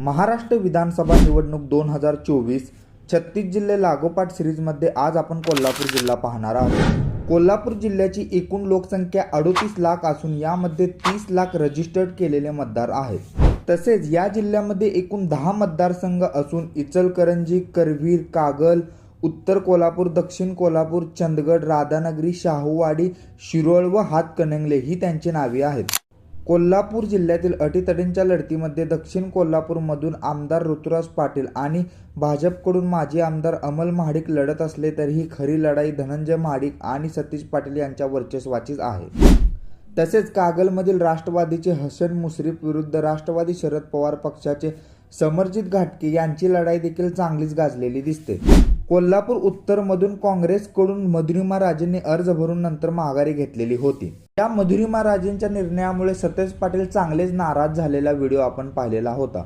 महाराष्ट्र विधानसभा निवडणूक 2024 36 जिल्हे लागोपाठ सिरीजमध्ये आज आपण कोल्हापूर जिल्हा पाहणार आहोत। कोल्हापूर जिल्ह्याची एकूण लोकसंख्या 38 लाख असून यामध्ये 30 लाख रजिस्टर्ड केलेले मतदार आहेत। तसेच या जिल्ह्यामध्ये एकूण 10 मतदारसंघ असून इचलकरंजी, करवीर, कागल, उत्तर कोल्हापूर, दक्षिण कोल्हापूर, चंदगड, राधानगरी, शाहूवाडी, शिरोळ व हातकणंगले ही त्यांची नावे आहेत। कोल्हापूर जिल्ह्यातील अटीतटींच्या लढतीमध्ये दक्षिण कोल्हापूरमधून आमदार ऋतुराज पाटील आणि भाजपकडून माजी आमदार अमल महाडिक लढत असले तरीही खरी लढाई धनंजय महाडिक आणि सतीश पाटील यांच्या वर्चस्वाचीच आहे। तसेच कागलमधील राष्ट्रवादीचे हसन मुश्रीफ विरुद्ध राष्ट्रवादी शरद पवार पक्षाचे समरजित घाटगे यांची लढाई देखील चांगलीच गाजलेली दिसते। कोल्हापूर उत्तरमधून काँग्रेसकडून मधुरिमा राजेंनी अर्ज भरून नंतर माघारी घेतलेली होती। या मधुरिमा राजेंच्या निर्णयामुळे सतीश पाटील चांगलेच नाराज झालेला व्हिडिओ आपण पाहिलेला होता।